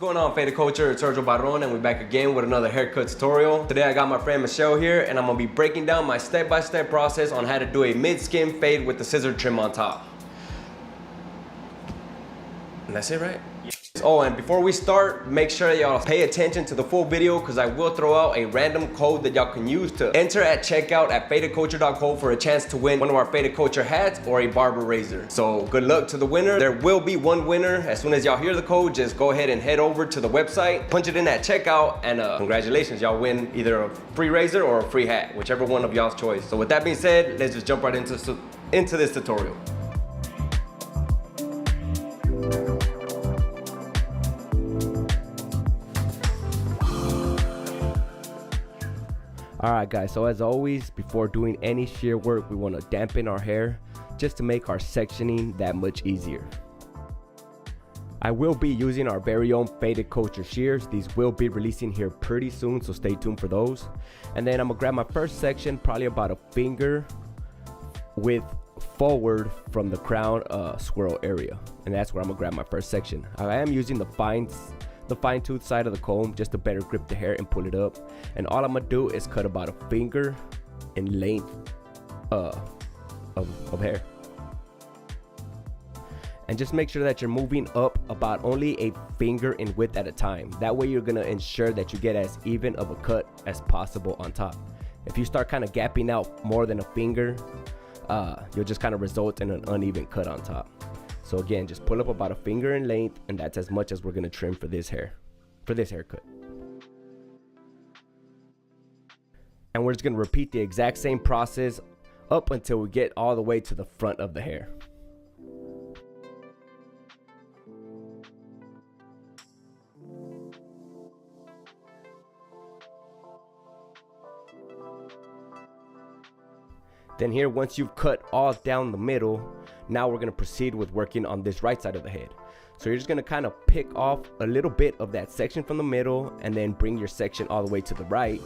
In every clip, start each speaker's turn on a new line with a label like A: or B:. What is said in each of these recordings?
A: going on, Faded Culture? It's Sergio Barron, and we're back again with another haircut tutorial. Today I got my friend Michelle here, and I'm gonna be breaking down my step-by-step process on how to do a mid-skin fade with the scissor trim on top. And that's it, right? Oh, and before we start, make sure y'all pay attention to the full video because I will throw out a random code that y'all can use to enter at checkout at fadedculture.co for a chance to win one of our Faded Culture hats or a barber razor. So good luck to the winner. There will be one winner. As soon as y'all hear the code, just go ahead and head over to the website, punch it in at checkout, and congratulations, y'all win either a free razor or a free hat, whichever one of y'all's choice. So with that being said, let's just jump right into this tutorial. Alright guys, so as always, before doing any shear work, we want to dampen our hair just to make our sectioning that much easier. I will be using our very own Faded Culture shears. These will be releasing here pretty soon, so stay tuned for those. And then I'm going to grab my first section, probably about a finger width forward from the crown swirl area. And that's where I'm going to grab my first section. I am using the fine tooth side of the comb just to better grip the hair and pull it up, and all I'm gonna do is cut about a finger in length of hair, and just make sure that you're moving up about only a finger in width at a time. That way you're gonna ensure that you get as even of a cut as possible on top. If you start kind of gapping out more than a finger, you'll just kind of result in an uneven cut on top. So again, just pull up about a finger in length, and that's as much as we're gonna trim for this haircut. And we're just gonna repeat the exact same process up until we get all the way to the front of the hair. Then here, once you've cut all down the middle, now we're going to proceed with working on this right side of the head. So you're just going to kind of pick off a little bit of that section from the middle and then bring your section all the way to the right.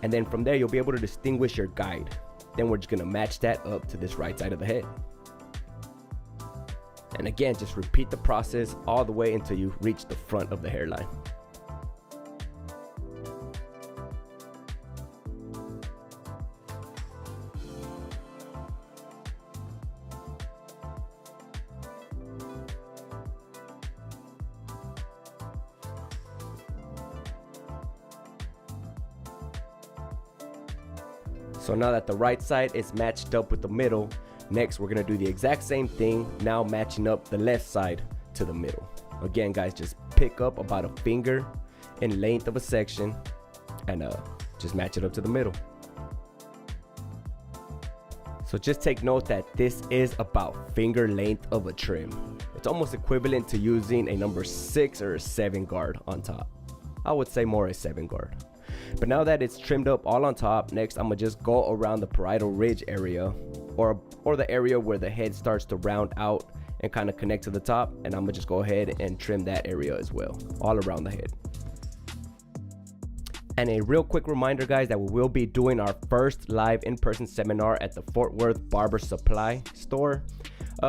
A: And then from there, you'll be able to distinguish your guide. Then we're just going to match that up to this right side of the head. And again, just repeat the process all the way until you reach the front of the hairline. So now that the right side is matched up with the middle, next we're going to do the exact same thing, now matching up the left side to the middle. Again guys, just pick up about a finger in length of a section and just match it up to the middle. So just take note that this is about finger length of a trim. It's almost equivalent to using a number 6 or a 7 guard on top. I would say more a 7 guard. But now that it's trimmed up all on top, next I'm gonna just go around the parietal ridge area or the area where the head starts to round out and kind of connect to the top, and I'm gonna just go ahead and trim that area as well, all around the head. And a real quick reminder guys, that we will be doing our first live in-person seminar at the Fort Worth Barber Supply store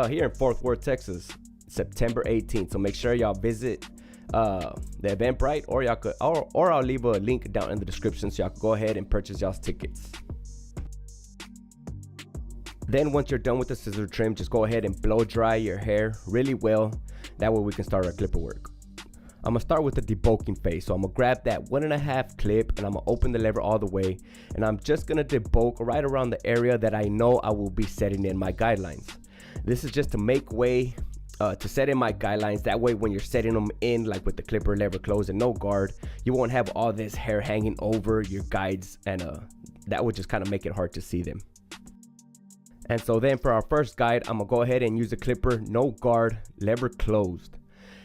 A: here in Fort Worth, Texas, September 18th. So make sure y'all visit the Eventbrite, or y'all could, or I'll leave a link down in the description so y'all can go ahead and purchase y'all's tickets. Then once you're done with the scissor trim, just go ahead and blow dry your hair really well. That way we can start our clipper work. I'm gonna start with the debulking phase. So I'm gonna grab that 1.5 clip and I'm gonna open the lever all the way, and I'm just gonna debulk right around the area that I know I will be setting in my guidelines. This is just to make way to set in my guidelines. That way when you're setting them in, like with the clipper lever closed and no guard, you won't have all this hair hanging over your guides, and that would just kind of make it hard to see them. And so then for our first guide, I'm gonna go ahead and use the clipper no guard, lever closed,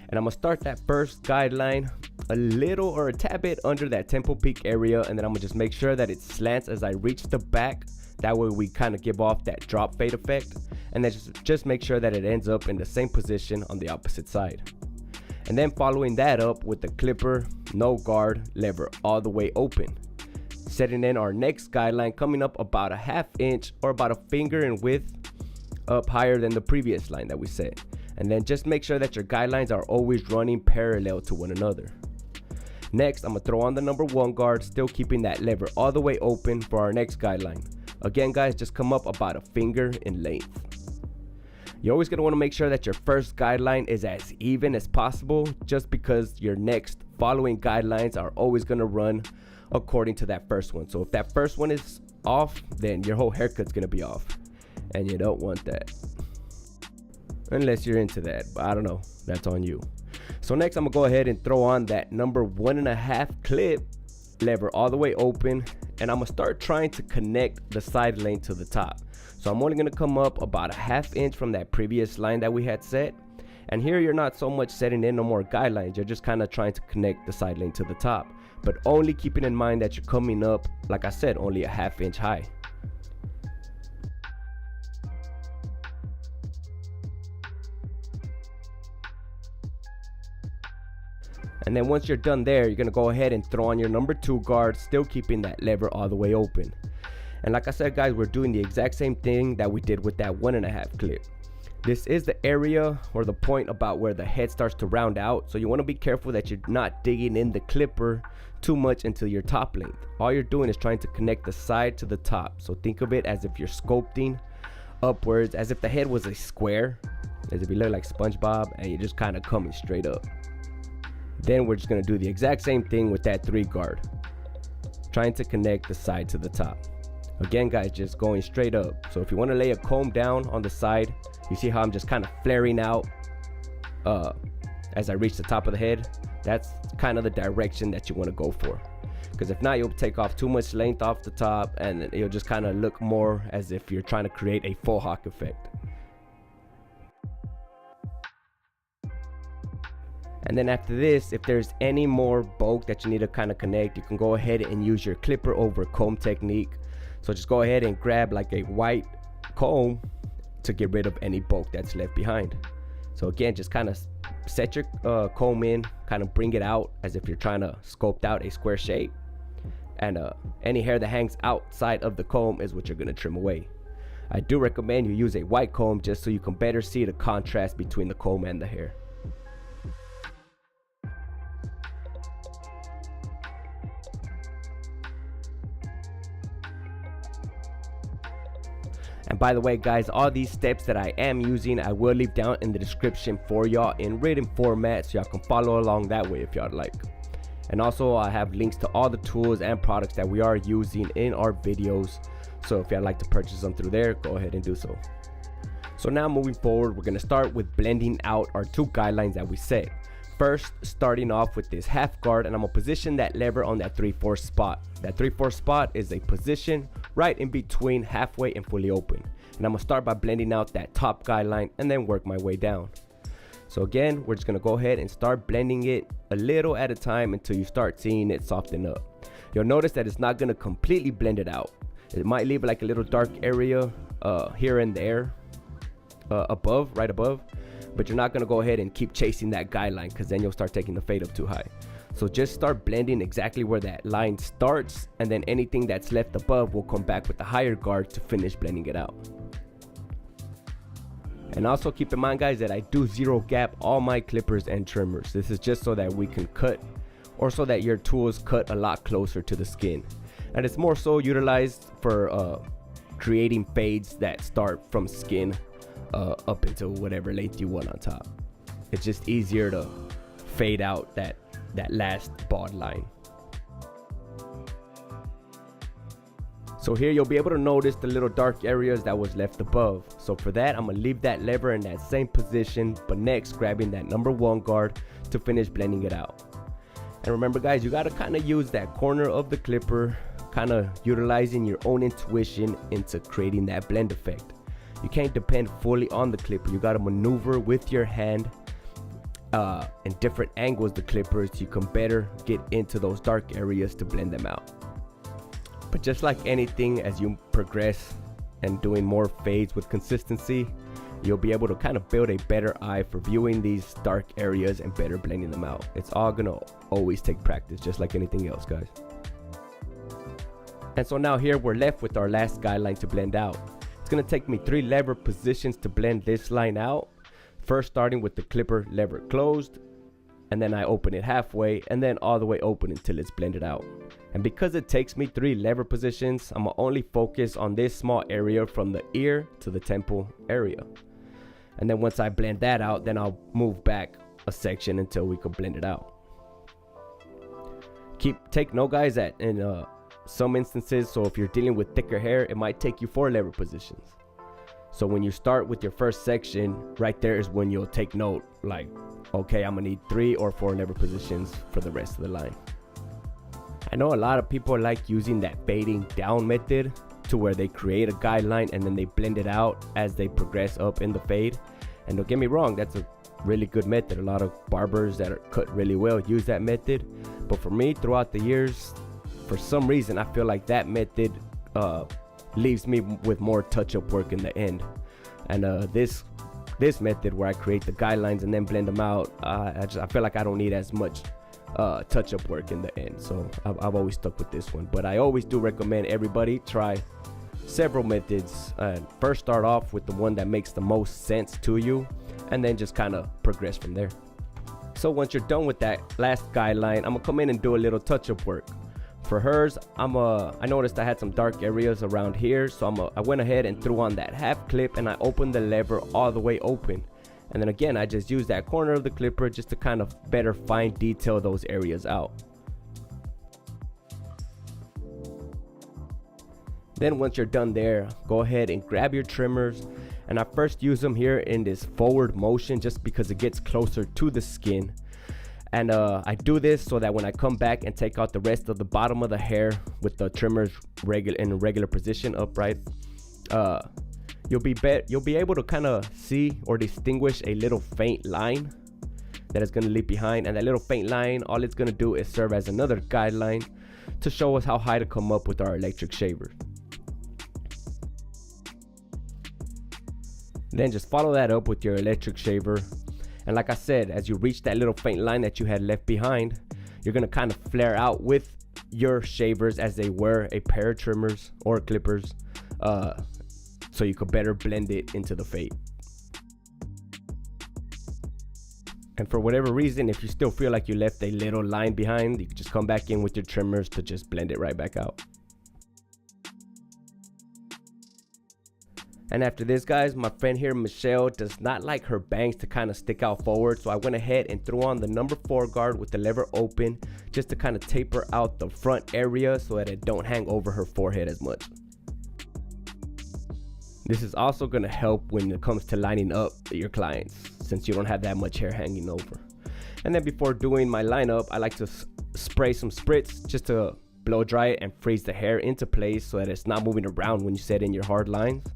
A: and I'm gonna start that first guideline a little or a tad bit under that temple peak area, and then I'm gonna just make sure that it slants as I reach the back. That way we kind of give off that drop fade effect, and then just make sure that it ends up in the same position on the opposite side. And then following that up with the clipper no guard, lever all the way open, setting in our next guideline, coming up about a 1/2 inch or about a finger in width up higher than the previous line that we set. And then just make sure that your guidelines are always running parallel to one another. Next, I'm gonna throw on the number 1 guard, still keeping that lever all the way open for our next guideline. Again guys, just come up about a finger in length. You're always gonna wanna make sure that your first guideline is as even as possible, just because your next following guidelines are always gonna run according to that first one. So if that first one is off, then your whole haircut's gonna be off, and you don't want that. Unless you're into that, but I don't know, that's on you. So next I'm gonna go ahead and throw on that number 1.5 clip, lever all the way open, and I'm gonna start trying to connect the side lane to the top. So I'm only gonna come up about a 1/2 inch from that previous line that we had set. And here you're not so much setting in no more guidelines, you're just kind of trying to connect the side lane to the top, but only keeping in mind that you're coming up, like I said, only a 1/2 inch high. And then once you're done there, you're gonna go ahead and throw on your number 2 guard, still keeping that lever all the way open. And like I said guys, we're doing the exact same thing that we did with that 1.5 clip. This is the area or the point about where the head starts to round out, so you want to be careful that you're not digging in the clipper too much into your top length. All you're doing is trying to connect the side to the top, so think of it as if you're sculpting upwards, as if the head was a square, as if you look like SpongeBob and you're just kind of coming straight up. Then we're just going to do the exact same thing with that 3 guard, trying to connect the side to the top. Again guys, just going straight up. So if you want to lay a comb down on the side, you see how I'm just kind of flaring out as I reach the top of the head. That's kind of the direction that you want to go for, because if not, you'll take off too much length off the top and it'll just kind of look more as if you're trying to create a faux hawk effect. And then after this, if there's any more bulk that you need to kind of connect, you can go ahead and use your clipper over comb technique. So just go ahead and grab like a white comb to get rid of any bulk that's left behind. So again, just kind of set your comb in, kind of bring it out as if you're trying to sculpt out a square shape. And any hair that hangs outside of the comb is what you're going to trim away. I do recommend you use a white comb just so you can better see the contrast between the comb and the hair. And by the way guys, all these steps that I am using, I will leave down in the description for y'all in written format, so y'all can follow along that way if y'all like. And also I have links to all the tools and products that we are using in our videos, so if y'all like to purchase them through there, go ahead and do so. So now moving forward, we're going to start with blending out our 2 guidelines that we set. First, starting off with this 1/2 guard, and I'm going to position that lever on that 3/4 spot. That 3/4 spot is a position right in between halfway and fully open. And I'm going to start by blending out that top guideline and then work my way down. So again, we're just going to go ahead and start blending it a little at a time until you start seeing it soften up. You'll notice that it's not going to completely blend it out. It might leave like a little dark area here and there above, right above. But you're not going to go ahead and keep chasing that guideline, because then you'll start taking the fade up too high. So just start blending exactly where that line starts, and then anything that's left above will come back with the higher guard to finish blending it out. And also keep in mind guys that I do 0 gap all my clippers and trimmers. This is just so that we can cut, or so that your tools cut a lot closer to the skin. And it's more so utilized for creating fades that start from skin up into whatever length you want on top. It's just easier to fade out that last bald line. So here you'll be able to notice the little dark areas that was left above. So for that, I'm gonna leave that lever in that same position, but next grabbing that number 1 guard to finish blending it out. And remember guys, you gotta kind of use that corner of the clipper, kind of utilizing your own intuition into creating that blend effect. You can't depend fully on the clipper. You got to maneuver with your hand in different angles the clippers, so you can better get into those dark areas to blend them out. But just like anything, as you progress and doing more fades with consistency, you'll be able to kind of build a better eye for viewing these dark areas and better blending them out. It's all gonna always take practice, just like anything else guys. And so now here we're left with our last guideline to blend out. It's going to take me 3 lever positions to blend this line out. First starting with the clipper lever closed, and then I open it halfway, and then all the way open until it's blended out. And because it takes me 3 lever positions, I'm gonna only focus on this small area from the ear to the temple area. And then once I blend that out, then I'll move back a section until we can blend it out. Take note, guys, that in some instances, so if you're dealing with thicker hair, it might take you 4 lever positions. So when you start with your first section, right there is when you'll take note, like, okay, I'm gonna need 3 or 4 lever positions for the rest of the line. I know a lot of people like using that fading down method, to where they create a guideline and then they blend it out as they progress up in the fade. And don't get me wrong, that's a really good method. A lot of barbers that are cut really well use that method. But for me, throughout the years, for some reason, I feel like that method leaves me with more touch-up work in the end. And this method where I create the guidelines and then blend them out, I feel like I don't need as much touch-up work in the end. So I've always stuck with this one. But I always do recommend everybody try several methods, and first start off with the one that makes the most sense to you, and then just kind of progress from there. So once you're done with that last guideline, I'm gonna come in and do a little touch-up work. For hers, I noticed I had some dark areas around here, so I went ahead and threw on that half clip, and I opened the lever all the way open. And then again, I just used that corner of the clipper just to kind of better fine detail those areas out. Then once you're done there, go ahead and grab your trimmers, and I first use them here in this forward motion just because it gets closer to the skin. And I do this so that when I come back and take out the rest of the bottom of the hair with the trimmers in a regular position upright, you'll be able to kind of see or distinguish a little faint line that is going to leave behind. And that little faint line, all it's going to do is serve as another guideline to show us how high to come up with our electric shaver. Then just follow that up with your electric shaver. And like I said, as you reach that little faint line that you had left behind, you're going to kind of flare out with your shavers as they were a pair of trimmers or clippers, so you could better blend it into the fade. And for whatever reason, if you still feel like you left a little line behind, you can just come back in with your trimmers to just blend it right back out. And after this, guys, my friend here, Michelle, does not like her bangs to kind of stick out forward. So I went ahead and threw on the number 4 guard with the lever open just to kind of taper out the front area so that it don't hang over her forehead as much. This is also going to help when it comes to lining up your clients, since you don't have that much hair hanging over. And then before doing my lineup, I like to spray some spritz just to blow dry it and freeze the hair into place so that it's not moving around when you set in your hard lines.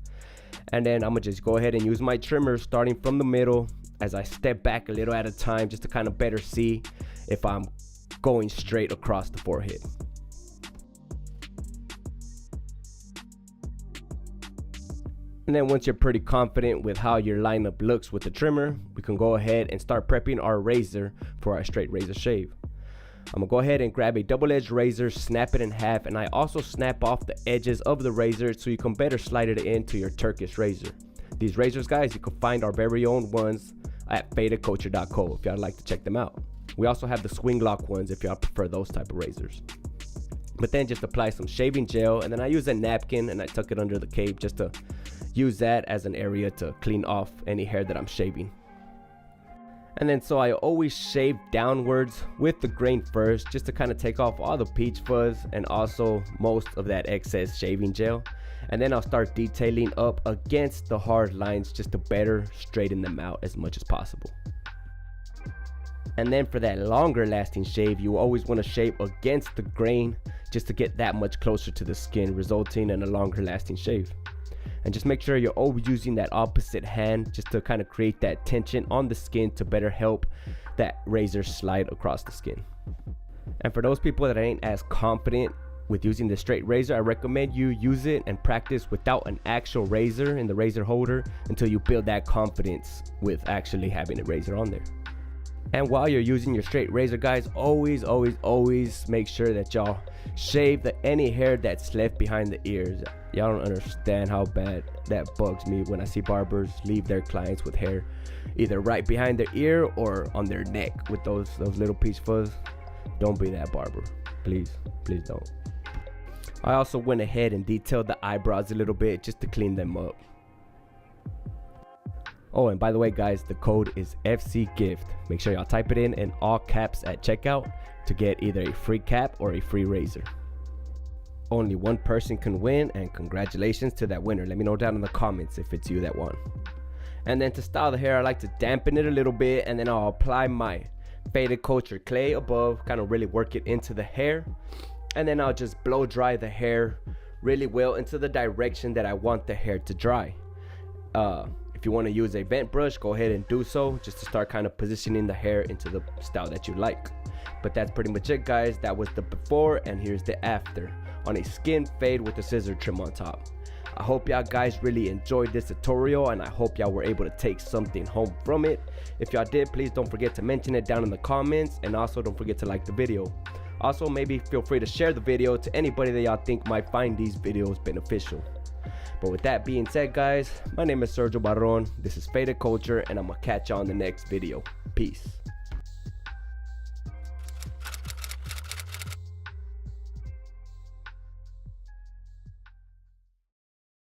A: And then I'm gonna just go ahead and use my trimmer starting from the middle as I step back a little at a time just to kind of better see if I'm going straight across the forehead. And then once you're pretty confident with how your lineup looks with the trimmer, we can go ahead and start prepping our razor for our straight razor shave. I'm gonna go ahead and grab a double-edged razor, snap it in half, and I also snap off the edges of the razor so you can better slide it into your Turkish razor. These razors, guys, you can find our very own ones at fadedculture.co if y'all like to check them out. We also have the swing lock ones if y'all prefer those type of razors. But then just apply some shaving gel, and then I use a napkin and I tuck it under the cape just to use that as an area to clean off any hair that I'm shaving. And then so I always shave downwards with the grain first just to kind of take off all the peach fuzz and also most of that excess shaving gel. And then I'll start detailing up against the hard lines just to better straighten them out as much as possible. And then for that longer lasting shave, you always want to shave against the grain just to get that much closer to the skin, resulting in a longer lasting shave. And just make sure you're always using that opposite hand just to kind of create that tension on the skin to better help that razor slide across the skin. And for those people that ain't as confident with using the straight razor, I recommend you use it and practice without an actual razor in the razor holder until you build that confidence with actually having a razor on there. And while you're using your straight razor, guys, always make sure that y'all shave any hair that's left behind the ears. Y'all don't understand how bad that bugs me when I see barbers leave their clients with hair either right behind their ear or on their neck with those little peach fuzz. Don't be that barber, please don't. I also went ahead and detailed the eyebrows a little bit just to clean them up. Oh, and by the way, guys, the code is FCGIFT. Make sure y'all type it in all caps at checkout to get either a free cap or a free razor. Only one person can win, and congratulations to that winner. Let me know down in the comments if it's you that won. And then to style the hair, I like to dampen it a little bit, and then I'll apply my Faded Culture clay above, kind of really work it into the hair. And then I'll just blow dry the hair really well into the direction that I want the hair to dry. If you want to use a vent brush, go ahead and do so, just to start kind of positioning the hair into the style that you like. But that's pretty much it, guys. That was the before, and here's the after on a skin fade with a scissor trim on top. I hope y'all guys really enjoyed this tutorial, and I hope y'all were able to take something home from it. If y'all did, please don't forget to mention it down in the comments, and also don't forget to like the video. Also, maybe feel free to share the video to anybody that y'all think might find these videos beneficial. But with that being said, guys, my name is Sergio Barron. This is Faded Culture, and I'm gonna catch y'all in the next video. Peace.